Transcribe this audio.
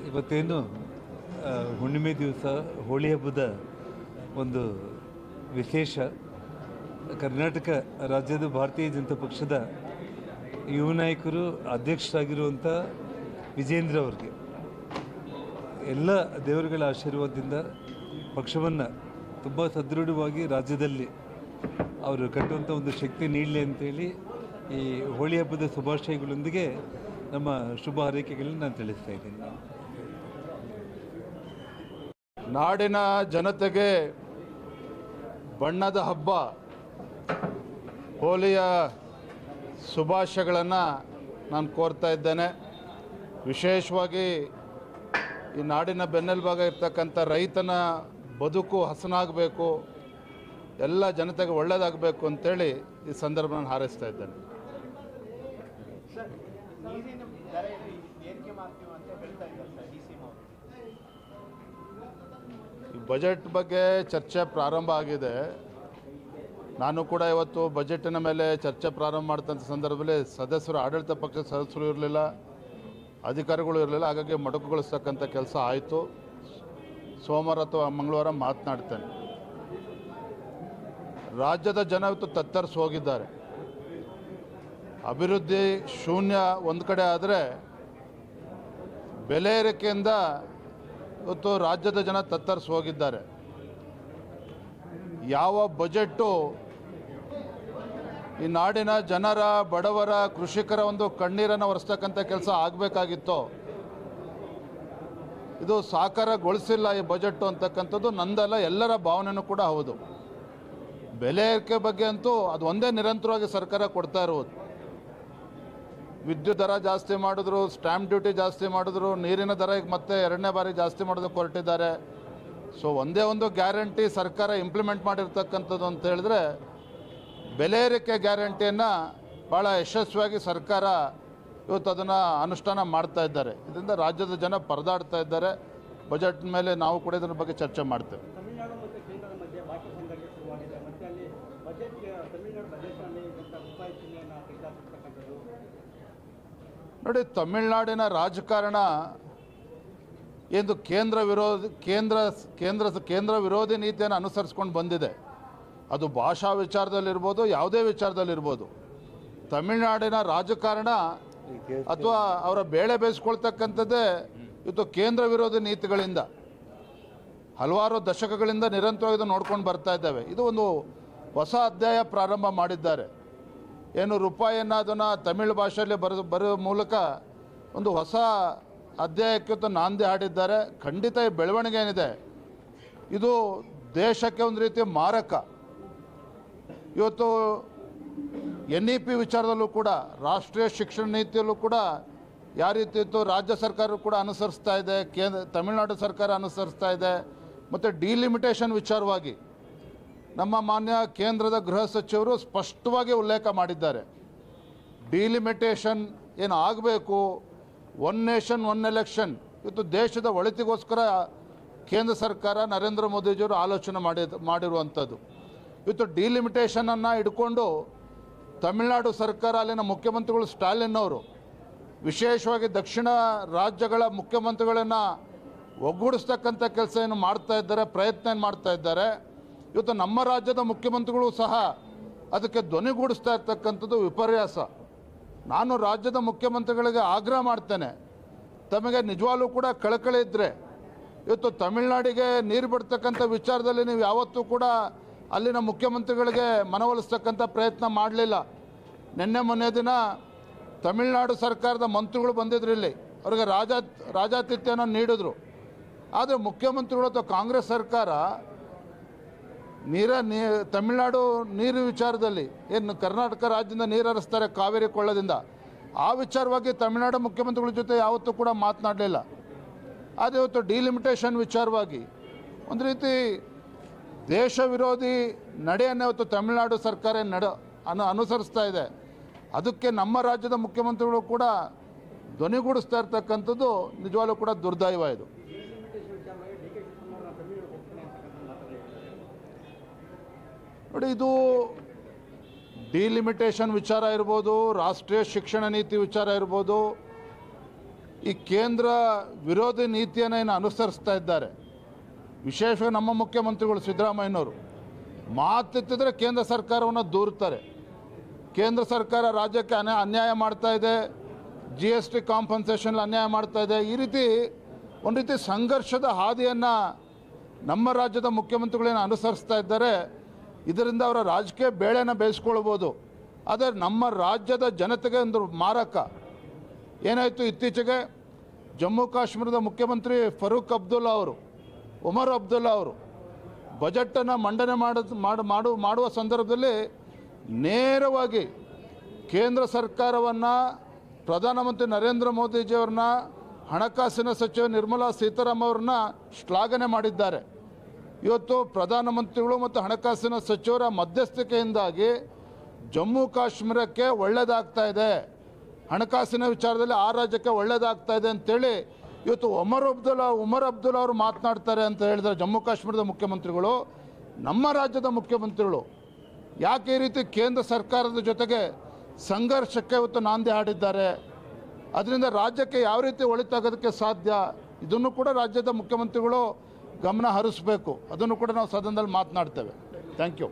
ಇವತ್ತೇನು ಹುಣ್ಣಿಮೆ ದಿವಸ ಹೋಳಿ ಹಬ್ಬದ ಒಂದು ವಿಶೇಷ ಕರ್ನಾಟಕ ರಾಜ್ಯದ ಭಾರತೀಯ ಜನತಾ ಪಕ್ಷದ ಯುವ ನಾಯಕರು ಅಧ್ಯಕ್ಷರಾಗಿರುವಂಥ ವಿಜೇಂದ್ರ ಅವರಿಗೆ ಎಲ್ಲ ದೇವರುಗಳ ಆಶೀರ್ವಾದದಿಂದ ಪಕ್ಷವನ್ನು ತುಂಬ ಸದೃಢವಾಗಿ ರಾಜ್ಯದಲ್ಲಿ ಅವರು ಕಟ್ಟುವಂಥ ಒಂದು ಶಕ್ತಿ ನೀಡಲಿ ಅಂತೇಳಿ ಈ ಹೋಳಿ ಹಬ್ಬದ ಶುಭಾಶಯಗಳೊಂದಿಗೆ ನಮ್ಮ ಶುಭ ಹಾರೈಕೆಗಳನ್ನು ನಾನು ತಿಳಿಸ್ತಾ ಇದ್ದೀನಿ. ನಾಡಿನ ಜನತೆಗೆ ಬಣ್ಣದ ಹಬ್ಬ ಹೋಲಿಯ ಶುಭಾಶಯಗಳನ್ನು ನಾನು ಕೋರ್ತಾ ಇದ್ದೇನೆ. ವಿಶೇಷವಾಗಿ ಈ ನಾಡಿನ ಬೆನ್ನೆಲುಬಾಗ ಇರ್ತಕ್ಕಂಥ ರೈತನ ಬದುಕು ಹಸನಾಗಬೇಕು, ಎಲ್ಲ ಜನತೆಗೆ ಒಳ್ಳೆಯದಾಗಬೇಕು ಅಂತೇಳಿ ಈ ಸಂದರ್ಭ ನಾನು ಹಾರೈಸ್ತಾ ಇದ್ದೇನೆ. ಈ ಬಜೆಟ್ ಬಗ್ಗೆ ಚರ್ಚೆ ಪ್ರಾರಂಭ ಆಗಿದೆ. ನಾನು ಕೂಡ ಇವತ್ತು ಬಜೆಟಿನ ಮೇಲೆ ಚರ್ಚೆ ಪ್ರಾರಂಭ ಮಾಡ್ತಂಥ ಸಂದರ್ಭದಲ್ಲಿ ಸದಸ್ಯರು, ಆಡಳಿತ ಪಕ್ಷದ ಸದಸ್ಯರು ಇರಲಿಲ್ಲ, ಅಧಿಕಾರಿಗಳು ಇರಲಿಲ್ಲ. ಹಾಗಾಗಿ ಮೊಟಕುಗೊಳಿಸ್ತಕ್ಕಂಥ ಕೆಲಸ ಆಯಿತು. ಸೋಮವಾರ ಅಥವಾ ಮಂಗಳವಾರ ಮಾತನಾಡ್ತೇನೆ. ರಾಜ್ಯದ ಜನ ಇವತ್ತು ತತ್ತರಿಸಿ ಹೋಗಿದ್ದಾರೆ. ಅಭಿವೃದ್ಧಿ ಶೂನ್ಯ ಒಂದು ಕಡೆ ಆದರೆ, ಬೆಲೆ ಏರಿಕೆಯಿಂದ ಇವತ್ತು ರಾಜ್ಯದ ಜನ ತತ್ತರಿಸಿ ಹೋಗಿದ್ದಾರೆ. ಯಾವ ಬಜೆಟ್ಟು ಈ ನಾಡಿನ ಜನರ, ಬಡವರ, ಕೃಷಿಕರ ಒಂದು ಕಣ್ಣೀರನ್ನು ಒರೆಸ್ತಕ್ಕಂಥ ಕೆಲಸ ಆಗಬೇಕಾಗಿತ್ತೋ ಇದು ಸಾಕಾರಗೊಳಿಸಿಲ್ಲ ಈ ಬಜೆಟ್ಟು ಅಂತಕ್ಕಂಥದ್ದು ನಂದಲ್ಲ, ಎಲ್ಲರ ಭಾವನೆಯೂ ಕೂಡ ಹೌದು. ಬೆಲೆ ಏರಿಕೆ ಬಗ್ಗೆ ಅಂತೂ ಅದು ಒಂದೇ ನಿರಂತರವಾಗಿ ಸರ್ಕಾರ ಕೊಡ್ತಾ ಇರುವುದು. ವಿದ್ಯುತ್ ದರ ಜಾಸ್ತಿ ಮಾಡಿದ್ರು, ಸ್ಟ್ಯಾಂಪ್ ಡ್ಯೂಟಿ ಜಾಸ್ತಿ ಮಾಡಿದ್ರು, ನೀರಿನ ದರ ಈಗ ಮತ್ತೆ ಎರಡನೇ ಬಾರಿ ಜಾಸ್ತಿ ಮಾಡೋದಕ್ಕೆ ಹೊರಟಿದ್ದಾರೆ. ಸೊ ಒಂದೇ ಒಂದು ಗ್ಯಾರಂಟಿ ಸರ್ಕಾರ ಇಂಪ್ಲಿಮೆಂಟ್ ಮಾಡಿರ್ತಕ್ಕಂಥದ್ದು ಅಂತ ಹೇಳಿದ್ರೆ ಬೆಲೆ ಏರಿಕೆ ಗ್ಯಾರಂಟಿಯನ್ನು ಭಾಳ ಯಶಸ್ವಿಯಾಗಿ ಸರ್ಕಾರ ಇವತ್ತು ಅದನ್ನು ಅನುಷ್ಠಾನ ಮಾಡ್ತಾ ಇದ್ದಾರೆ. ಇದರಿಂದ ರಾಜ್ಯದ ಜನ ಪರದಾಡ್ತಾ ಇದ್ದಾರೆ. ಬಜೆಟ್ ಮೇಲೆ ನಾವು ಕೂಡ ಇದರ ಬಗ್ಗೆ ಚರ್ಚೆ ಮಾಡ್ತೇವೆ. ನೋಡಿ, ತಮಿಳುನಾಡಿನ ರಾಜಕಾರಣ ಎಂದು ಕೇಂದ್ರ ವಿರೋಧಿ ನೀತಿಯನ್ನು ಅನುಸರಿಸ್ಕೊಂಡು ಬಂದಿದೆ. ಅದು ಭಾಷಾ ವಿಚಾರದಲ್ಲಿರ್ಬೋದು, ಯಾವುದೇ ವಿಚಾರದಲ್ಲಿರ್ಬೋದು. ತಮಿಳುನಾಡಿನ ರಾಜಕಾರಣ ಅಥವಾ ಅವರ ಬೇಳೆ ಬೇಯಿಸ್ಕೊಳ್ತಕ್ಕಂಥದ್ದೇ ಇವತ್ತು ಕೇಂದ್ರ ವಿರೋಧಿ ನೀತಿಗಳಿಂದ ಹಲವಾರು ದಶಕಗಳಿಂದ ನಿರಂತರವಾಗಿ ಇದು ನೋಡ್ಕೊಂಡು ಬರ್ತಾ ಇದ್ದಾವೆ. ಇದು ಒಂದು ಹೊಸ ಅಧ್ಯಾಯ ಪ್ರಾರಂಭ ಮಾಡಿದ್ದಾರೆ. ಏನು ರೂಪಾಯಿಯನ್ನು ಅದನ್ನು ತಮಿಳು ಭಾಷೆಯಲ್ಲಿ ಬರೋ ಮೂಲಕ ಒಂದು ಹೊಸ ಅಧ್ಯಾಯಕ್ಕೆ ಇವತ್ತು ನಾಂದಿ ಹಾಡಿದ್ದಾರೆ. ಖಂಡಿತ ಈ ಬೆಳವಣಿಗೆ ಏನಿದೆ ಇದು ದೇಶಕ್ಕೆ ಒಂದು ರೀತಿಯ ಮಾರಕ. ಇವತ್ತು NEP ವಿಚಾರದಲ್ಲೂ ಕೂಡ, ರಾಷ್ಟ್ರೀಯ ಶಿಕ್ಷಣ ನೀತಿಯಲ್ಲೂ ಕೂಡ ಯಾವ ರೀತಿ ಇತ್ತು ರಾಜ್ಯ ಸರ್ಕಾರ ಕೂಡ ಅನುಸರಿಸ್ತಾ ಇದೆ, ತಮಿಳುನಾಡು ಸರ್ಕಾರ ಅನುಸರಿಸ್ತಾ ಇದೆ. ಮತ್ತು ಡಿಲಿಮಿಟೇಷನ್ ವಿಚಾರವಾಗಿ ನಮ್ಮ ಮಾನ್ಯ ಕೇಂದ್ರದ ಗೃಹ ಸಚಿವರು ಸ್ಪಷ್ಟವಾಗಿ ಉಲ್ಲೇಖ ಮಾಡಿದ್ದಾರೆ. ಡಿಲಿಮಿಟೇಷನ್ ಏನು ಆಗಬೇಕು, ಒನ್ ನೇಷನ್ ಒನ್ ಎಲೆಕ್ಷನ್, ಇವತ್ತು ದೇಶದ ಒಳಿತಿಗೋಸ್ಕರ ಕೇಂದ್ರ ಸರ್ಕಾರ ನರೇಂದ್ರ ಮೋದಿಜಿಯವರು ಆಲೋಚನೆ ಮಾಡಿರುವಂಥದ್ದು. ಇವತ್ತು ಡಿಲಿಮಿಟೇಷನನ್ನು ಹಿಡ್ಕೊಂಡು ತಮಿಳುನಾಡು ಸರ್ಕಾರ, ಅಲ್ಲಿನ ಮುಖ್ಯಮಂತ್ರಿಗಳು ಸ್ಟಾಲಿನ್ ಅವರು ವಿಶೇಷವಾಗಿ ದಕ್ಷಿಣ ರಾಜ್ಯಗಳ ಮುಖ್ಯಮಂತ್ರಿಗಳನ್ನು ಒಗ್ಗೂಡಿಸ್ತಕ್ಕಂಥ ಕೆಲಸ ಏನು ಮಾಡ್ತಾ ಇದ್ದಾರೆ, ಪ್ರಯತ್ನ ಏನು ಮಾಡ್ತಾ ಇದ್ದಾರೆ. ಇವತ್ತು ನಮ್ಮ ರಾಜ್ಯದ ಮುಖ್ಯಮಂತ್ರಿಗಳು ಸಹ ಅದಕ್ಕೆ ಧ್ವನಿಗೂಡಿಸ್ತಾ ಇರ್ತಕ್ಕಂಥದ್ದು ವಿಪರ್ಯಾಸ. ನಾನು ರಾಜ್ಯದ ಮುಖ್ಯಮಂತ್ರಿಗಳಿಗೆ ಆಗ್ರಹ ಮಾಡ್ತೇನೆ, ತಮಗೆ ನಿಜವಾಗ್ಲೂ ಕೂಡ ಕಳಕಳಿ ಇದ್ದರೆ ಇವತ್ತು ತಮಿಳುನಾಡಿಗೆ ನೀರು ಬಿಡ್ತಕ್ಕಂಥ ವಿಚಾರದಲ್ಲಿ ನೀವು ಯಾವತ್ತೂ ಕೂಡ ಅಲ್ಲಿನ ಮುಖ್ಯಮಂತ್ರಿಗಳಿಗೆ ಮನವೊಲಿಸ್ತಕ್ಕಂಥ ಪ್ರಯತ್ನ ಮಾಡಲಿಲ್ಲ. ಮೊನ್ನೆ ದಿನ ತಮಿಳುನಾಡು ಸರ್ಕಾರದ ಮಂತ್ರಿಗಳು ಬಂದಿದ್ರು ಇಲ್ಲಿ, ಅವರಿಗೆ ರಾಜಾತಿಥ್ಯನ ನೀಡಿದ್ರು. ಆದರೆ ಮುಖ್ಯಮಂತ್ರಿಗಳು ಅಥವಾ ಕಾಂಗ್ರೆಸ್ ಸರ್ಕಾರ ತಮಿಳುನಾಡು ನೀರು ವಿಚಾರದಲ್ಲಿ ಏನು ಕರ್ನಾಟಕ ರಾಜ್ಯದಿಂದ ನೀರು ಹರಿಸ್ತಾರೆ ಕಾವೇರಿ ಕೊಳ್ಳದಿಂದ, ಆ ವಿಚಾರವಾಗಿ ತಮಿಳುನಾಡು ಮುಖ್ಯಮಂತ್ರಿಗಳ ಜೊತೆ ಯಾವತ್ತೂ ಕೂಡ ಮಾತನಾಡಲಿಲ್ಲ. ಆದರೆ ಇವತ್ತು ಡಿಲಿಮಿಟೇಷನ್ ವಿಚಾರವಾಗಿ ಒಂದು ರೀತಿ ದೇಶ ವಿರೋಧಿ ನಡೆಯನ್ನು ಇವತ್ತು ತಮಿಳುನಾಡು ಸರ್ಕಾರ ಅನುಸರಿಸ್ತಾ ಇದೆ. ಅದಕ್ಕೆ ನಮ್ಮ ರಾಜ್ಯದ ಮುಖ್ಯಮಂತ್ರಿಗಳು ಕೂಡ ಧ್ವನಿಗೂಡಿಸ್ತಾ ಇರ್ತಕ್ಕಂಥದ್ದು ನಿಜವಾಗ್ಲೂ ಕೂಡ ದುರ್ದೈವ. ಇದು ನೋಡಿ, ಇದು ಡಿಲಿಮಿಟೇಷನ್ ವಿಚಾರ ಇರ್ಬೋದು, ರಾಷ್ಟ್ರೀಯ ಶಿಕ್ಷಣ ನೀತಿ ವಿಚಾರ ಇರ್ಬೋದು, ಈ ಕೇಂದ್ರ ವಿರೋಧಿ ನೀತಿಯನ್ನು ಏನು ಅನುಸರಿಸ್ತಾ ಇದ್ದಾರೆ. ವಿಶೇಷವಾಗಿ ನಮ್ಮ ಮುಖ್ಯಮಂತ್ರಿಗಳು ಸಿದ್ದರಾಮಯ್ಯನವರು ಮಾತೆತ್ತಿದ್ರೆ ಕೇಂದ್ರ ಸರ್ಕಾರವನ್ನು ದೂರ್ತಾರೆ. ಕೇಂದ್ರ ಸರ್ಕಾರ ರಾಜ್ಯಕ್ಕೆ ಅನ್ಯಾಯ ಮಾಡ್ತಾ ಇದೆ, GST ಕಾಂಪನ್ಸೇಷನ್ ಅನ್ಯಾಯ ಮಾಡ್ತಾ ಇದೆ. ಈ ರೀತಿ ಒಂದು ರೀತಿ ಸಂಘರ್ಷದ ಹಾದಿಯನ್ನು ನಮ್ಮ ರಾಜ್ಯದ ಮುಖ್ಯಮಂತ್ರಿಗಳೇನು ಅನುಸರಿಸ್ತಾ ಇದ್ದಾರೆ. ಇದರಿಂದ ಅವರ ರಾಜಕೀಯ ಬೇಳೆನ ಬೇಯಿಸ್ಕೊಳ್ಬೋದು. ಆದರೆ ನಮ್ಮ ರಾಜ್ಯದ ಜನತೆಗೆ ಒಂದು ಮಾರಕ. ಏನಾಯಿತು, ಇತ್ತೀಚೆಗೆ ಜಮ್ಮು ಕಾಶ್ಮೀರದ ಮುಖ್ಯಮಂತ್ರಿ ಫರೂಕ್ ಅಬ್ದುಲ್ಲಾ ಅವರು, ಉಮರ್ ಅಬ್ದುಲ್ಲಾ ಅವರು ಬಜೆಟನ್ನು ಮಂಡನೆ ಮಾಡುವ ಸಂದರ್ಭದಲ್ಲಿ ನೇರವಾಗಿ ಕೇಂದ್ರ ಸರ್ಕಾರವನ್ನು, ಪ್ರಧಾನಮಂತ್ರಿ ನರೇಂದ್ರ ಮೋದಿಜಿಯವ್ರನ್ನ, ಹಣಕಾಸಿನ ಸಚಿವೆ ನಿರ್ಮಲಾ ಸೀತಾರಾಮನ್ ಅವ್ರನ್ನ ಶ್ಲಾಘನೆ ಮಾಡಿದ್ದಾರೆ. ಇವತ್ತು ಪ್ರಧಾನಮಂತ್ರಿಗಳು ಮತ್ತು ಹಣಕಾಸಿನ ಸಚಿವರ ಮಧ್ಯಸ್ಥಿಕೆಯಿಂದಾಗಿ ಜಮ್ಮು ಕಾಶ್ಮೀರಕ್ಕೆ ಒಳ್ಳೆಯದಾಗ್ತಾ ಇದೆ, ಹಣಕಾಸಿನ ವಿಚಾರದಲ್ಲಿ ಆ ರಾಜ್ಯಕ್ಕೆ ಒಳ್ಳೆಯದಾಗ್ತಾ ಇದೆ ಅಂತೇಳಿ ಇವತ್ತು ಉಮರ್ ಅಬ್ದುಲ್ಲಾ ಅವರು ಮಾತನಾಡ್ತಾರೆ ಅಂತ ಹೇಳಿದರೆ ಜಮ್ಮು ಕಾಶ್ಮೀರದ ಮುಖ್ಯಮಂತ್ರಿಗಳು, ನಮ್ಮ ರಾಜ್ಯದ ಮುಖ್ಯಮಂತ್ರಿಗಳು ಯಾಕೆ ಈ ರೀತಿ ಕೇಂದ್ರ ಸರ್ಕಾರದ ಜೊತೆಗೆ ಸಂಘರ್ಷಕ್ಕೆ ಇವತ್ತು ನಾಂದಿ ಹಾಡಿದ್ದಾರೆ. ಅದರಿಂದ ರಾಜ್ಯಕ್ಕೆ ಯಾವ ರೀತಿ ಒಳಿತಾಗೋದಕ್ಕೆ ಸಾಧ್ಯ, ಇದನ್ನು ಕೂಡ ರಾಜ್ಯದ ಮುಖ್ಯಮಂತ್ರಿಗಳು ಗಮನ ಹರಿಸಬೇಕು. ಅದನ್ನು ಕೂಡ ನಾವು ಸದನದಲ್ಲಿ ಮಾತನಾಡ್ತೇವೆ. Thank you.